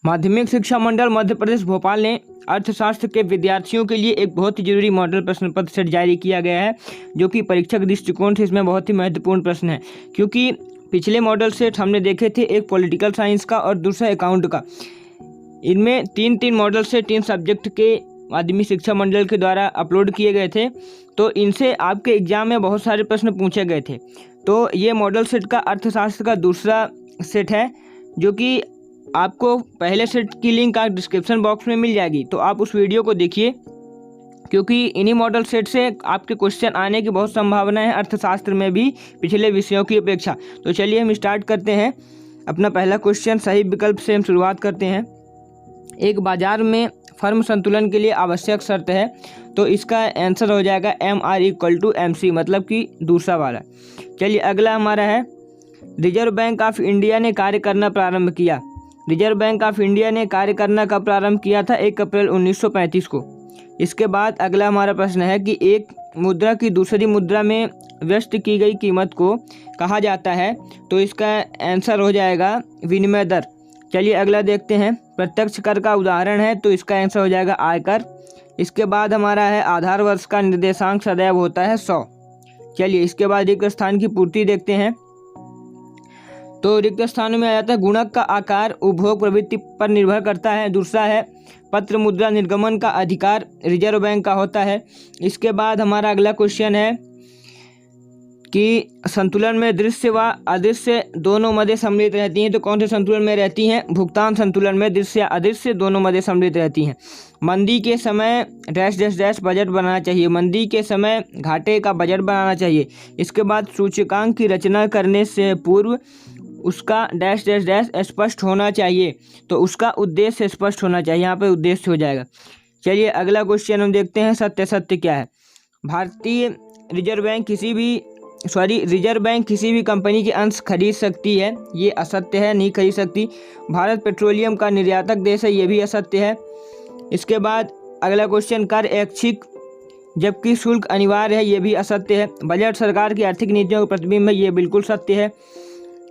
माध्यमिक शिक्षा मंडल मध्य प्रदेश भोपाल ने अर्थशास्त्र के विद्यार्थियों के लिए एक बहुत ही जरूरी मॉडल प्रश्न पत्र सेट जारी किया गया है, जो कि परीक्षा के दृष्टिकोण से इसमें बहुत ही महत्वपूर्ण प्रश्न है। क्योंकि पिछले मॉडल सेट हमने देखे थे, एक पॉलिटिकल साइंस का और दूसरा अकाउंट का। इनमें तीन मॉडल से 3 सब्जेक्ट के माध्यमिक शिक्षा मंडल के द्वारा अपलोड किए गए थे, तो इनसे आपके एग्जाम में बहुत सारे प्रश्न पूछे गए थे। तो ये मॉडल सेट का अर्थशास्त्र का दूसरा सेट है, जो कि आपको पहले सेट की लिंक आप डिस्क्रिप्शन बॉक्स में मिल जाएगी, तो आप उस वीडियो को देखिए, क्योंकि इन्हीं मॉडल सेट से आपके क्वेश्चन आने की बहुत संभावना है अर्थशास्त्र में भी, पिछले विषयों की अपेक्षा। तो चलिए हम स्टार्ट करते हैं। अपना पहला क्वेश्चन सही विकल्प से हम शुरुआत करते हैं। एक बाजार में फर्म संतुलन के लिए आवश्यक शर्त है, तो इसका आंसर हो जाएगा MR=MC, मतलब कि दूसरा वाला। चलिए अगला हमारा है, रिजर्व बैंक ऑफ इंडिया ने कार्य करना प्रारंभ किया। रिजर्व बैंक ऑफ इंडिया ने कार्य करना कब प्रारंभ किया था? 1 अप्रैल 1935 को। इसके बाद अगला हमारा प्रश्न है कि एक मुद्रा की दूसरी मुद्रा में व्यस्त की गई कीमत को कहा जाता है, तो इसका आंसर हो जाएगा विनिमय दर। चलिए अगला देखते हैं, प्रत्यक्ष कर का उदाहरण है, तो इसका आंसर हो जाएगा आयकर। इसके बाद हमारा है, आधार वर्ष का निर्देशांक सदैव होता है 100। चलिए इसके बाद रिक्त स्थान की पूर्ति देखते हैं, तो रिक्त स्थान में आ जाता है गुणक का आकार उपभोग प्रवृत्ति पर निर्भर करता है। दूसरा है, पत्र मुद्रा निर्गमन का अधिकार रिजर्व बैंक का होता है। इसके बाद हमारा अगला क्वेश्चन है कि संतुलन में दृश्य व अदृश्य दोनों मदें सम्मिलित रहती हैं, तो कौन से संतुलन में रहती हैं? भुगतान संतुलन में दृश्य अदृश्य दोनों मदें सम्मिलित रहती हैं। मंदी के समय डैश डैश डैश बजट बनाना चाहिए, मंदी के समय घाटे का बजट बनाना चाहिए। इसके बाद सूचकांक की रचना करने से पूर्व उसका डैश डैश डैश स्पष्ट होना चाहिए, तो उसका उद्देश्य स्पष्ट होना चाहिए, यहाँ पे उद्देश्य हो जाएगा। चलिए अगला क्वेश्चन हम देखते हैं, सत्य क्या है? रिजर्व बैंक किसी भी कंपनी के अंश खरीद सकती है, ये असत्य है, नहीं खरीद सकती। भारत पेट्रोलियम का निर्यातक देश है, ये भी असत्य है। इसके बाद अगला क्वेश्चन, कर ऐच्छिक जबकि शुल्क अनिवार्य है, ये भी असत्य है। बजट सरकार की आर्थिक नीतियों का प्रतिबिंब है, ये बिल्कुल सत्य है।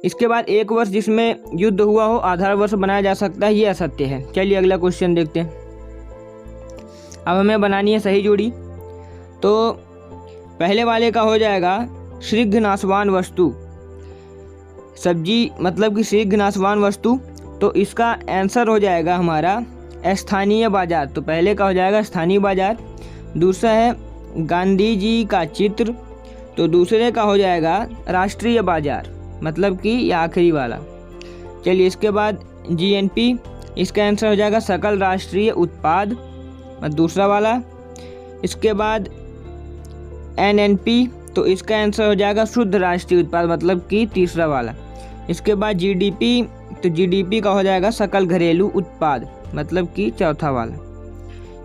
इसके बाद एक वर्ष जिसमें युद्ध हुआ हो आधार वर्ष बनाया जा सकता है, ये असत्य है। चलिए अगला क्वेश्चन देखते हैं। अब हमें बनानी है सही जोड़ी, तो पहले वाले का हो जाएगा शीघ्र नाशवान वस्तु, सब्जी मतलब कि शीघ्र नाशवान वस्तु, तो इसका आंसर हो जाएगा हमारा स्थानीय बाजार। तो पहले का हो जाएगा स्थानीय बाजार। दूसरा है गांधी जी का चित्र, तो दूसरे का हो जाएगा राष्ट्रीय बाजार, मतलब कि ये आखिरी वाला। चलिए इसके बाद GNP, इसका आंसर हो जाएगा सकल राष्ट्रीय उत्पाद, दूसरा वाला। इसके बाद NNP, तो इसका आंसर हो जाएगा शुद्ध राष्ट्रीय उत्पाद, मतलब कि तीसरा वाला। इसके बाद GDP, तो GDP का हो जाएगा सकल घरेलू उत्पाद, मतलब कि चौथा वाला।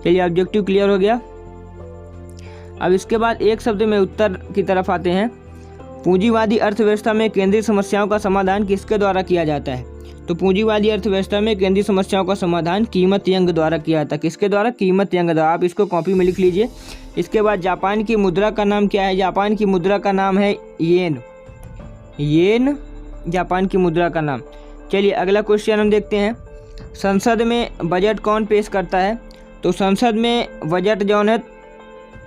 चलिए ऑब्जेक्टिव क्लियर हो गया। अब इसके बाद एक शब्द में उत्तर की तरफ आते हैं। पूंजीवादी अर्थव्यवस्था में केंद्रीय समस्याओं का समाधान किसके द्वारा किया जाता है? तो पूंजीवादी अर्थव्यवस्था में केंद्रीय समस्याओं का समाधान कीमत यंग द्वारा किया जाता है। किसके द्वारा? कीमत यंग द्वारा। आप इसको कॉपी में लिख लीजिए। इसके बाद जापान की मुद्रा का नाम क्या है? जापान की मुद्रा का नाम है येन, जापान की मुद्रा का नाम। चलिए अगला क्वेश्चन हम देखते हैं, संसद में बजट कौन पेश करता है? तो संसद में बजट जौन है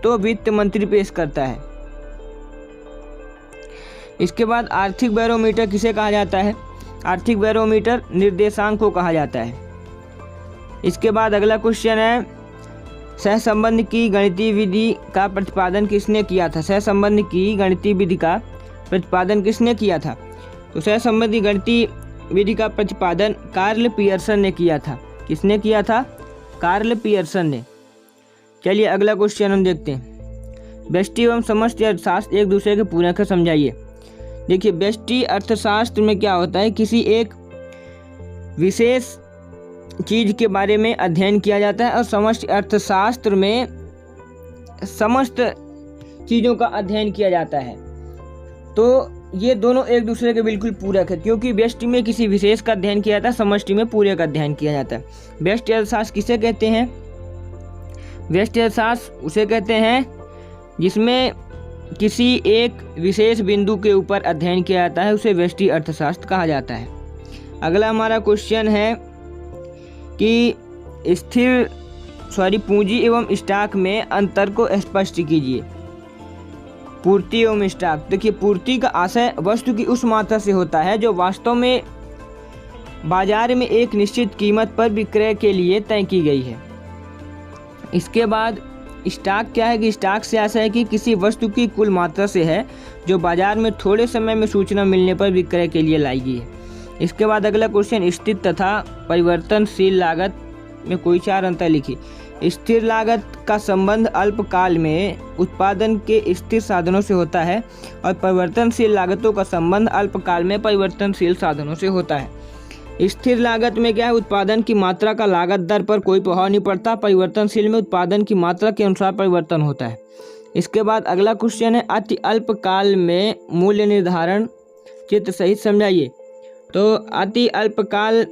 तो वित्त मंत्री पेश करता है। इसके बाद आर्थिक बैरोमीटर किसे कहा जाता है? आर्थिक बैरोमीटर निर्देशांक को कहा जाता है। इसके बाद अगला क्वेश्चन है, सहसंबंध की गणितीय विधि का प्रतिपादन किसने किया था? सहसंबंध की गणितीय विधि का प्रतिपादन किसने किया था? तो सहसंबंधी गणितीय विधि का प्रतिपादन कार्ल पियर्सन ने किया था। किसने किया था? कार्ल पियर्सन ने। चलिए अगला क्वेश्चन हम देखते हैं, व्यष्टि एवं समष्टि अर्थशास्त्र एक दूसरे के पूरक है, समझाइए। देखिए व्यष्टि अर्थशास्त्र में क्या होता है, किसी एक विशेष चीज के बारे में अध्ययन किया जाता है, और समष्टि अर्थशास्त्र में समस्त चीज़ों का अध्ययन किया जाता है। तो ये दोनों एक दूसरे के बिल्कुल पूरक है, क्योंकि व्यष्टि में किसी विशेष का अध्ययन किया जाता है, समष्टि में पूरे का अध्ययन किया जाता है। व्यष्टि अर्थशास्त्र किसे कहते हैं? व्यष्टि अर्थशास्त्र उसे कहते हैं जिसमें किसी एक विशेष बिंदु के ऊपर अध्ययन किया जाता है, उसे व्यष्टि अर्थशास्त्र कहा जाता है। अगला हमारा क्वेश्चन है कि पूंजी एवं स्टॉक में अंतर को स्पष्ट कीजिए। पूर्ति एवं स्टॉक, देखिए पूर्ति का आशय वस्तु की उस मात्रा से होता है जो वास्तव में बाजार में एक निश्चित कीमत पर विक्रय के लिए तय की गई है। इसके बाद स्टॉक क्या है कि स्टॉक से आशय है कि किसी वस्तु की कुल मात्रा से है जो बाजार में थोड़े समय में सूचना मिलने पर विक्रय के लिए लाई गई है। इसके बाद अगला क्वेश्चन, स्थिर तथा परिवर्तनशील लागत में कोई 4 अंतर लिखिए। स्थिर लागत का संबंध अल्पकाल में उत्पादन के स्थिर साधनों से होता है और परिवर्तनशील लागतों का संबंध अल्पकाल में परिवर्तनशील साधनों से होता है। स्थिर लागत में क्या है, उत्पादन की मात्रा का लागत दर पर कोई प्रभाव नहीं पड़ता। परिवर्तनशील में उत्पादन की मात्रा के अनुसार परिवर्तन होता है। इसके बाद अगला क्वेश्चन है, अति अल्पकाल में मूल्य निर्धारण चित्र सहित समझाइए। तो अति अल्पकाल,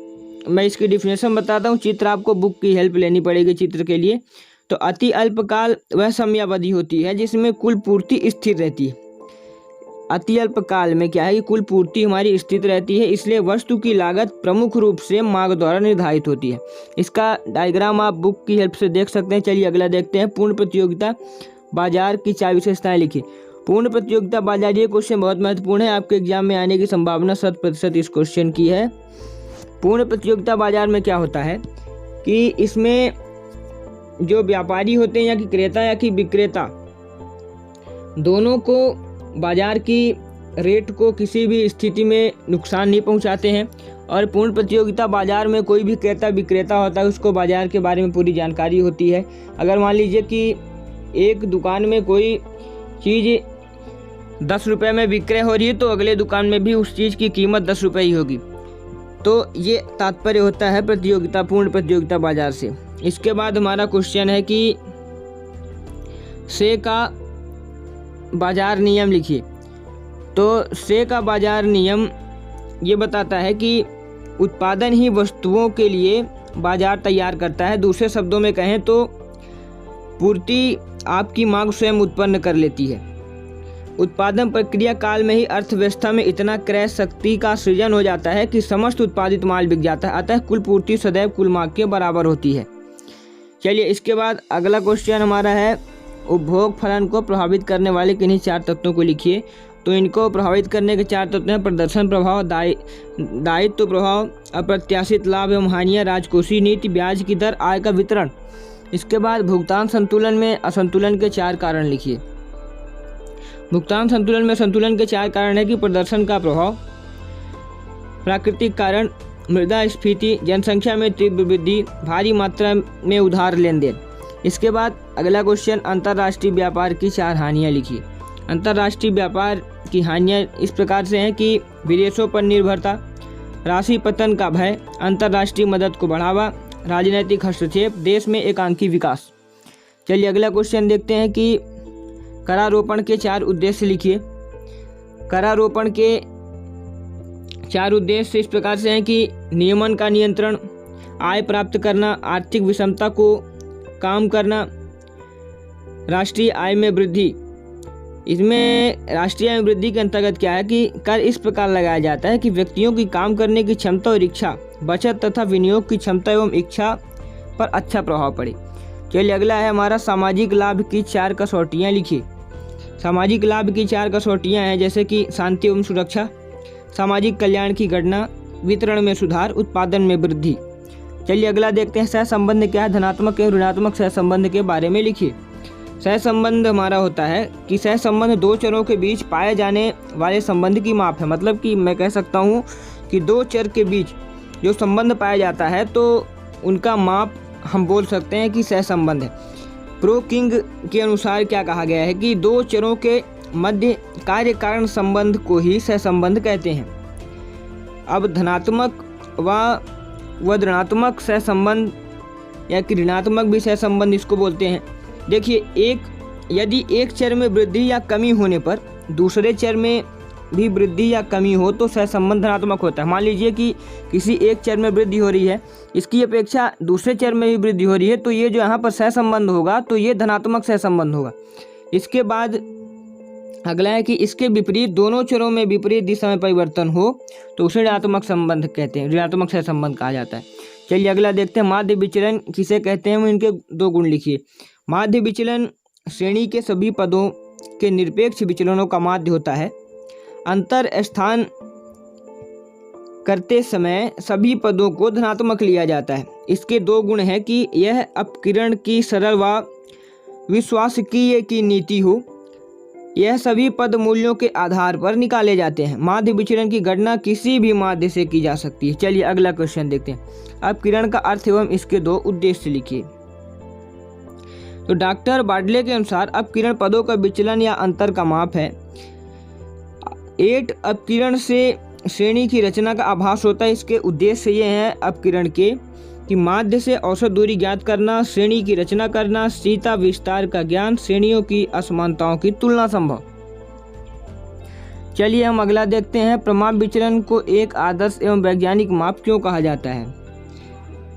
मैं इसकी डिफिनेशन बताता हूँ, चित्र आपको बुक की हेल्प लेनी पड़ेगी चित्र के लिए। तो अति अल्पकाल वह समयावधि होती है जिसमें कुल पूर्ति स्थिर रहती है। अति अल्पकाल में क्या है कि कुल पूर्ति हमारी स्थिर रहती है, इसलिए वस्तु की लागत प्रमुख रूप से मांग द्वारा निर्धारित होती है। इसका डायग्राम आप बुक की हेल्प से देख सकते हैं। चलिए अगला देखते हैं, पूर्ण प्रतियोगिता बाजार की 4 विशेषताएं लिखिए। पूर्ण प्रतियोगिता बाजार, ये क्वेश्चन बहुत महत्वपूर्ण है, आपके एग्जाम में आने की संभावना 100% इस क्वेश्चन की है। पूर्ण प्रतियोगिता बाजार में क्या होता है कि इसमें जो व्यापारी होते हैं या कि क्रेता या कि विक्रेता, दोनों को बाजार की रेट को किसी भी स्थिति में नुकसान नहीं पहुंचाते हैं। और पूर्ण प्रतियोगिता बाजार में कोई भी क्रेता विक्रेता होता है, उसको बाजार के बारे में पूरी जानकारी होती है। अगर मान लीजिए कि एक दुकान में कोई चीज़ 10 रुपये में विक्रय हो रही है तो अगले दुकान में भी उस चीज़ की कीमत 10 रुपये ही होगी। तो ये तात्पर्य होता है प्रतियोगिता, पूर्ण प्रतियोगिता बाजार से। इसके बाद हमारा क्वेश्चन है कि से का बाजार नियम लिखिए। तो से का बाजार नियम ये बताता है कि उत्पादन ही वस्तुओं के लिए बाजार तैयार करता है। दूसरे शब्दों में कहें तो पूर्ति आपकी मांग स्वयं उत्पन्न कर लेती है। उत्पादन प्रक्रिया काल में ही अर्थव्यवस्था में इतना क्रय शक्ति का सृजन हो जाता है कि समस्त उत्पादित माल बिक जाता है, अतः कुल पूर्ति सदैव कुल मांग के बराबर होती है। चलिए इसके बाद अगला क्वेश्चन हमारा है, उपभोग फलन को प्रभावित करने वाले किन्हीं 4 तत्वों को लिखिए। तो इनको प्रभावित करने के 4 तत्व हैं, प्रदर्शन प्रभाव, दायित्व प्रभाव, अप्रत्याशित लाभ एवं हानियाँ, राजकोषीय नीति, ब्याज की दर, आय का वितरण। इसके बाद भुगतान संतुलन में असंतुलन के 4 कारण लिखिए। भुगतान संतुलन में संतुलन के 4 कारण है कि प्रदर्शन का प्रभाव, प्राकृतिक कारण, मृदा स्फीति, जनसंख्या में तीव्र वृद्धि, भारी मात्रा में उधार लेन देन। इसके बाद अगला क्वेश्चन, अंतर्राष्ट्रीय व्यापार की 4 हानियाँ लिखिए। अंतर्राष्ट्रीय व्यापार की हानियाँ इस प्रकार से हैं कि विदेशों पर निर्भरता, राशि पतन का भय, अंतर्राष्ट्रीय मदद को बढ़ावा, राजनीतिक हस्तक्षेप, देश में एकांकी विकास। चलिए अगला क्वेश्चन देखते हैं कि करारोपण के 4 उद्देश्य लिखिए। करारोपण के 4 उद्देश्य इस प्रकार से हैं कि नियमन का नियंत्रण, आय प्राप्त करना, आर्थिक विषमता को काम करना, राष्ट्रीय आय में वृद्धि। इसमें राष्ट्रीय आय में वृद्धि के अंतर्गत क्या है कि कर इस प्रकार लगाया जाता है कि व्यक्तियों की काम करने की क्षमता और इच्छा, बचत तथा विनियोग की क्षमता एवं इच्छा पर अच्छा प्रभाव पड़े। चलिए अगला है हमारा, सामाजिक लाभ की 4 कसौटियाँ लिखिए। सामाजिक लाभ की 4 कसौटियाँ हैं जैसे कि शांति एवं सुरक्षा, सामाजिक कल्याण की गणना, वितरण में सुधार, उत्पादन में वृद्धि। चलिए अगला देखते हैं, सहसंबंध क्या है, धनात्मक एवं ऋणात्मक सहसंबंध के बारे में लिखिए। सहसंबंध हमारा होता है कि सहसंबंध 2 चरों के बीच पाए जाने वाले संबंध की माप है। मतलब कि मैं कह सकता हूँ कि 2 चर के बीच जो संबंध पाया जाता है तो उनका माप हम बोल सकते हैं कि सहसंबंध है। प्रो किंग के अनुसार क्या कहा गया है कि 2 चरों के मध्य कार्य कारण संबंध को ही सहसंबंध कहते हैं। अब धनात्मक व ऋणात्मक सहसंबंध या कि ऋणात्मक भी सहसंबंध इसको बोलते हैं। देखिए, यदि एक चर में वृद्धि या कमी होने पर दूसरे चर में भी वृद्धि या कमी हो तो सहसंबंध धनात्मक होता है। मान लीजिए कि किसी एक चर में वृद्धि हो रही है, इसकी अपेक्षा दूसरे चर में भी वृद्धि हो रही है, तो ये जो यहाँ पर सहसंबंध होगा तो ये धनात्मक सहसंबंध होगा। इसके बाद अगला है कि इसके विपरीत दोनों चरों में विपरीत दिशा में परिवर्तन हो तो उसे ऋणात्मक संबंध कहते हैं, ऋणात्मक सहसंबंध कहा जाता है। चलिए अगला देखते हैं, माध्य विचलन किसे कहते हैं, वो इनके 2 गुण लिखिए। माध्य विचलन श्रेणी के सभी पदों के निरपेक्ष विचलनों का माध्य होता है। अंतर स्थान करते समय सभी पदों को धनात्मक लिया जाता है। इसके 2 गुण हैं कि यह अपकिरण की सरल व विश्वासकीय की नीति हो। यह सभी पद मूल्यों के आधार पर निकाले जाते हैं। माध्य विचलन की गणना किसी भी माध्य से की जा सकती है। चलिए अगला क्वेश्चन देखते हैं। अपकिरण का अर्थ एवं इसके 2 उद्देश्य लिखिए। तो डॉक्टर बार्डले के अनुसार अपकिरण पदों का विचलन या अंतर का माप है। 8 अपकिरण से श्रेणी की रचना का आभास होता है। इसके उद्देश्य ये हैं अपकिरण के कि माध्य से औसत दूरी ज्ञात करना, श्रेणी की रचना करना, सीता विस्तार का ज्ञान, श्रेणियों की असमानताओं की तुलना संभव। चलिए हम अगला देखते हैं, प्रमाप विचलन को एक आदर्श एवं वैज्ञानिक माप क्यों कहा जाता है।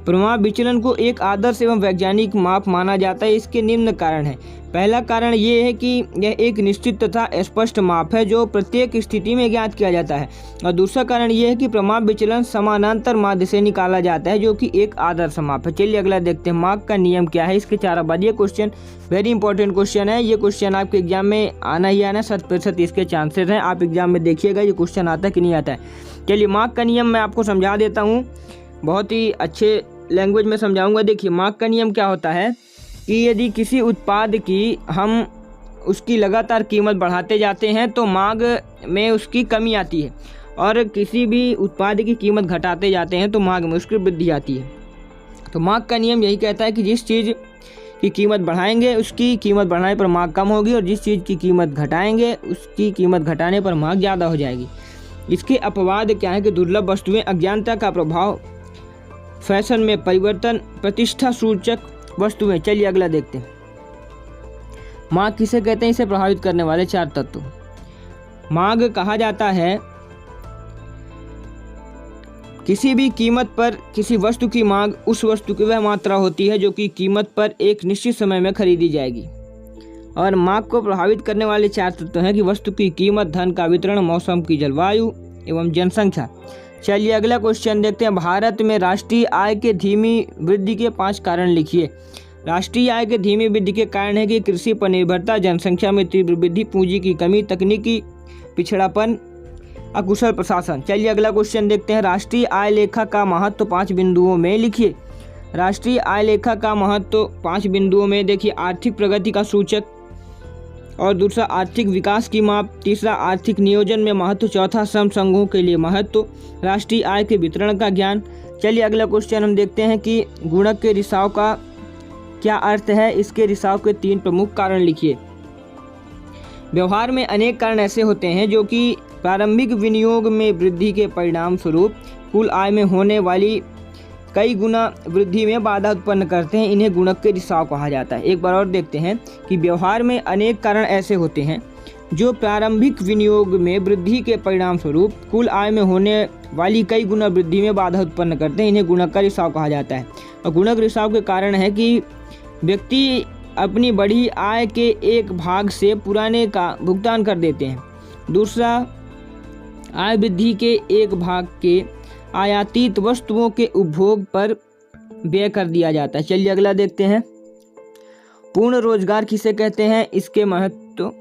प्रमाप विचलन को एक आदर्श एवं वैज्ञानिक माप माना जाता है। इसके निम्न कारण है। पहला कारण ये है कि यह एक निश्चित तथा स्पष्ट माप है जो प्रत्येक स्थिति में ज्ञात किया जाता है। और दूसरा कारण ये है कि प्रमाप विचलन समानांतर माध्य से निकाला जाता है जो कि एक आदर्श माप है। चलिए अगला देखते हैं, माप का नियम क्या है, इसके 4 बाद। ये क्वेश्चन वेरी इंपॉर्टेंट क्वेश्चन है। ये क्वेश्चन आपके एग्जाम में आना ही आना, 100% इसके चांसेस हैं। आप एग्जाम में देखिएगा ये क्वेश्चन आता है कि नहीं आता है। चलिए माप का नियम मैं आपको समझा देता हूँ, बहुत ही अच्छे लैंग्वेज में समझाऊंगा। देखिए माप का नियम क्या होता है कि यदि किसी उत्पाद की हम उसकी लगातार कीमत बढ़ाते जाते हैं तो मांग में उसकी कमी आती है, और किसी भी उत्पाद की कीमत घटाते जाते हैं तो मांग में उसकी वृद्धि आती है। तो मांग का नियम यही कहता है कि जिस चीज़ की कीमत बढ़ाएंगे उसकी कीमत बढ़ाने पर मांग कम होगी, और जिस चीज़ की कीमत घटाएंगे उसकी कीमत घटाने पर मांग ज़्यादा हो जाएगी। इसके अपवाद क्या है कि दुर्लभ वस्तुएं, अज्ञानता का प्रभाव, फैशन में परिवर्तन, प्रतिष्ठा सूचक वस्तुएं। चलिए अगला देखते हैं, मांग किसे कहते हैं, इसे प्रभावित करने वाले 4 तत्व। मांग कहा जाता है किसी भी कीमत पर किसी वस्तु की मांग उस वस्तु की वह मात्रा होती है जो कि कीमत पर एक निश्चित समय में खरीदी जाएगी। और मांग को प्रभावित करने वाले 4 तत्व हैं कि वस्तु की कीमत, धन का वितरण, मौसम की जलवायु एवं जनसंख्या। चलिए अगला क्वेश्चन देखते हैं, भारत में राष्ट्रीय आय के धीमी वृद्धि के 5 कारण लिखिए। राष्ट्रीय आय के धीमी वृद्धि के कारण है कि कृषि पर निर्भरता, जनसंख्या में तीव्र वृद्धि, पूंजी की कमी, तकनीकी पिछड़ापन, अकुशल प्रशासन। चलिए अगला क्वेश्चन देखते हैं, राष्ट्रीय आय लेखा का महत्व 5 बिंदुओं में लिखिए। राष्ट्रीय आय लेखा का महत्व 5 बिंदुओं में देखिए, आर्थिक प्रगति का सूचक, और दूसरा आर्थिक विकास की माप, तीसरा आर्थिक नियोजन में महत्व, चौथा श्रम संघों के लिए महत्व, राष्ट्रीय आय के वितरण का ज्ञान। चलिए अगला क्वेश्चन हम देखते हैं कि गुणक के रिसाव का क्या अर्थ है। इसके रिसाव के 3 प्रमुख कारण लिखिए। व्यवहार में अनेक कारण ऐसे होते हैं जो कि प्रारंभिक विनियोग में वृद्धि के परिणाम स्वरूप कुल आय में होने वाली कई गुना वृद्धि में बाधा उत्पन्न करते हैं। इन्हें गुणक के रिसाव कहा जाता है। एक बार और देखते हैं कि व्यवहार में अनेक कारण ऐसे होते हैं जो प्रारंभिक विनियोग में वृद्धि के परिणाम स्वरूप कुल आय में होने वाली कई गुना वृद्धि में बाधा उत्पन्न करते हैं। इन्हें गुणक का रिसाव कहा जाता है। और गुणक रिसाव के कारण है कि व्यक्ति अपनी बढ़ी आय के एक भाग से पुराने का भुगतान कर देते हैं। दूसरा, आय वृद्धि के एक भाग के आयातित वस्तुओं के उपभोग पर व्यय कर दिया जाता है। चलिए अगला देखते हैं, पूर्ण रोजगार किसे कहते हैं। इसके महत्व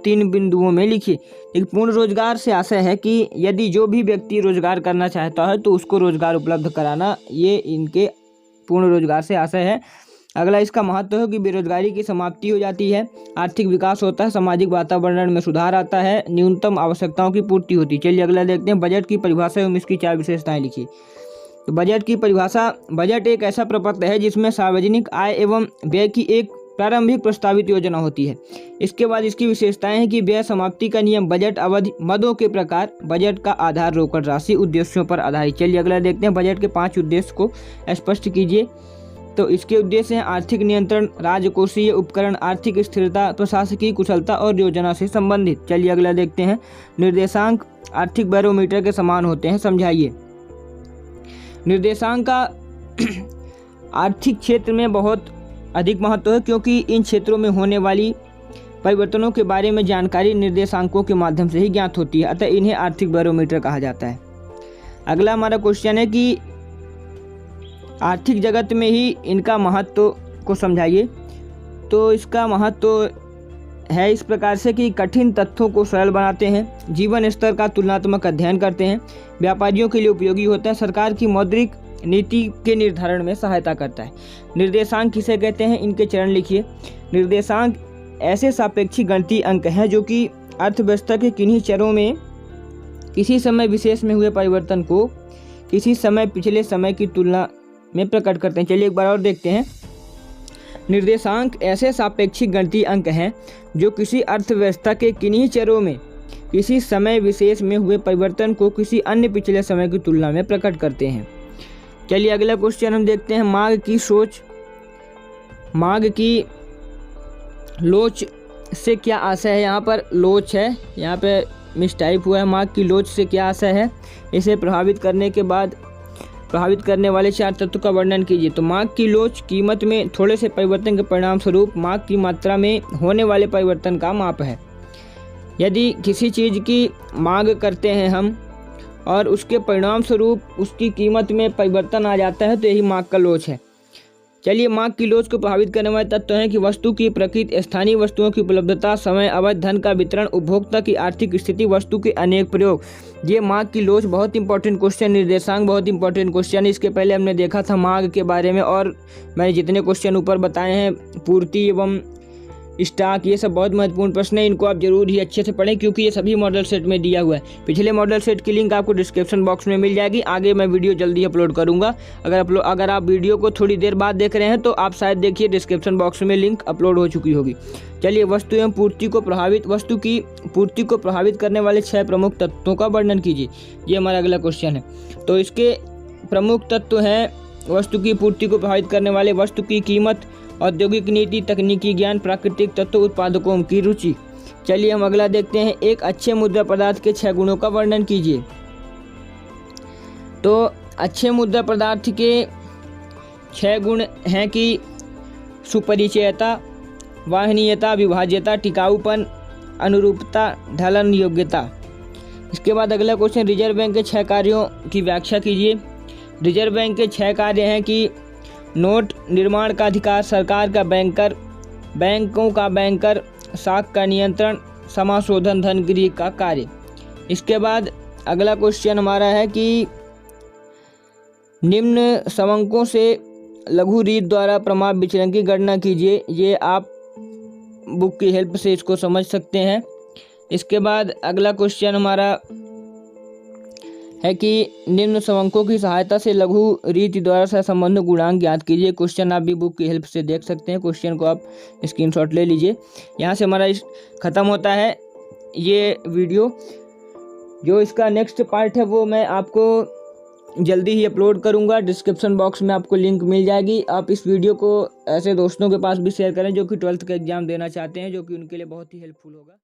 3 बिंदुओं में लिखिए। एक पूर्ण रोजगार से आशय है कि यदि जो भी व्यक्ति रोजगार करना चाहता है तो उसको रोजगार उपलब्ध कराना, ये इनके पूर्ण रोजगार से आशय है। अगला इसका महत्व है कि बेरोजगारी की समाप्ति हो जाती है, आर्थिक विकास होता है, सामाजिक वातावरण में सुधार आता है, न्यूनतम आवश्यकताओं की पूर्ति होती है। चलिए अगला देखते हैं, बजट की परिभाषा एवं इसकी 4 विशेषताएं लिखिए। तो बजट की परिभाषा, बजट एक ऐसा प्रपत्र है जिसमें सार्वजनिक आय एवं व्यय की एक प्रारंभिक प्रस्तावित योजना होती है। इसके बाद इसकी विशेषताएं हैं कि व्यय समाप्ति का नियम, बजट अवधि, मदों के प्रकार, बजट का आधार, रोकड़ राशि, उद्देश्यों पर आधारित। चलिए अगला देखते हैं, बजट के 5 उद्देश्य को स्पष्ट कीजिए। तो इसके उद्देश्य हैं आर्थिक नियंत्रण, राजकोषीय उपकरण, आर्थिक स्थिरता, प्रशासकीय कुशलता और योजना से संबंधित। चलिए अगला देखते हैं, निर्देशांक आर्थिक बैरोमीटर के समान होते हैं, समझाइए। निर्देशांक का आर्थिक क्षेत्र में बहुत अधिक महत्व है क्योंकि इन क्षेत्रों में होने वाली परिवर्तनों के बारे में जानकारी निर्देशांकों के माध्यम से ही ज्ञात होती है, अतः इन्हें आर्थिक बैरोमीटर कहा जाता है। अगला हमारा क्वेश्चन है कि आर्थिक जगत में ही इनका महत्व को समझाइए। तो इसका महत्व है इस प्रकार से कि कठिन तथ्यों को सरल बनाते हैं, जीवन स्तर का तुलनात्मक अध्ययन करते हैं, व्यापारियों के लिए उपयोगी होता है, सरकार की मौद्रिक नीति के निर्धारण में सहायता करता है। निर्देशांक किसे कहते हैं, इनके चरण लिखिए। निर्देशांक ऐसे सापेक्षिक गणितीय अंक हैं जो कि अर्थव्यवस्था के किन्हीं चरों में किसी समय विशेष में हुए परिवर्तन को किसी समय पिछले समय की तुलना में प्रकट करते हैं। चलिए एक बार और देखते हैं। निर्देशांक ऐसे सापेक्षिक गणितीय अंक हैं जो किसी अर्थव्यवस्था के किन्हीं चरों में किसी समय विशेष में हुए परिवर्तन को किसी अन्य पिछले समय की तुलना में प्रकट करते हैं। चलिए अगला क्वेश्चन हम देखते हैं। मांग की सोच, मांग की लोच से क्या आशय है। यहाँ पर लोच है, यहाँ पे मिसटाइप हुआ है। मांग की लोच से क्या आशय है, इसे प्रभावित करने वाले 4 तत्वों का वर्णन कीजिए। तो मांग की लोच कीमत में थोड़े से परिवर्तन के परिणाम स्वरूप मांग की मात्रा में होने वाले परिवर्तन का माप है। यदि किसी चीज़ की मांग करते हैं हम और उसके परिणाम स्वरूप उसकी कीमत में परिवर्तन आ जाता है तो यही मांग का लोच है। चलिए मांग की लोच को प्रभावित करने वाले तत्व हैं कि वस्तु की प्रकृति, स्थानीय वस्तुओं की उपलब्धता, समय अवधि, धन का वितरण, उपभोक्ता की आर्थिक स्थिति, वस्तु के अनेक प्रयोग। ये मांग की लोच बहुत इंपॉर्टेंट क्वेश्चन, निर्देशांक बहुत इंपॉर्टेंट क्वेश्चन। इसके पहले हमने देखा था मांग के बारे में और मैंने जितने क्वेश्चन ऊपर बताए हैं, पूर्ति एवं स्टॉक, ये सब बहुत महत्वपूर्ण प्रश्न है। इनको आप जरूर ही अच्छे से पढ़ें क्योंकि ये सभी मॉडल सेट में दिया हुआ है। पिछले मॉडल सेट की लिंक आपको डिस्क्रिप्शन बॉक्स में मिल जाएगी। आगे मैं वीडियो जल्दी अपलोड करूंगा। अगर आप वीडियो को थोड़ी देर बाद देख रहे हैं तो आप शायद देखिए डिस्क्रिप्शन बॉक्स में लिंक अपलोड हो चुकी होगी। चलिए वस्तु की पूर्ति को प्रभावित करने वाले 6 प्रमुख तत्वों का वर्णन कीजिए। ये हमारा अगला क्वेश्चन है। तो इसके प्रमुख तत्व हैं वस्तु की पूर्ति को प्रभावित करने वाले वस्तु की कीमत, औद्योगिक नीति, तकनीकी ज्ञान, प्राकृतिक तत्व, उत्पादकों की रुचि। चलिए हम अगला देखते हैं। एक अच्छे मुद्रा पदार्थ के 6 गुणों का वर्णन कीजिए। तो अच्छे मुद्रा पदार्थ के 6 गुण हैं कि सुपरिचयता, वाहनीयता, विभाज्यता, टिकाऊपन, अनुरूपता, ढलन योग्यता। इसके बाद अगला क्वेश्चन, रिजर्व बैंक के 6 कार्यों की व्याख्या कीजिए। रिजर्व बैंक के 6 कार्य हैं कि नोट निर्माण का अधिकार, सरकार का बैंकर, बैंकों का बैंकर, साख का नियंत्रण, समाशोधन, धनगिरी का कार्य। इसके बाद अगला क्वेश्चन हमारा है कि निम्न समंकों से लघु रीत द्वारा प्रमाप विचलन की गणना कीजिए। ये आप बुक की हेल्प से इसको समझ सकते हैं। इसके बाद अगला क्वेश्चन हमारा है कि निम्न समंकों की सहायता से लघु रीति द्वारा सहसंबंध गुणांक ज्ञात कीजिए। क्वेश्चन आप भी बुक की हेल्प से देख सकते हैं। क्वेश्चन को आप स्क्रीनशॉट ले लीजिए। यहाँ से हमारा ख़त्म होता है ये वीडियो। जो इसका नेक्स्ट पार्ट है वो मैं आपको जल्दी ही अपलोड करूँगा। डिस्क्रिप्शन बॉक्स में आपको लिंक मिल जाएगी। आप इस वीडियो को ऐसे दोस्तों के पास भी शेयर करें जो कि 12th का एग्ज़ाम देना चाहते हैं, जो कि उनके लिए बहुत ही हेल्पफुल होगा।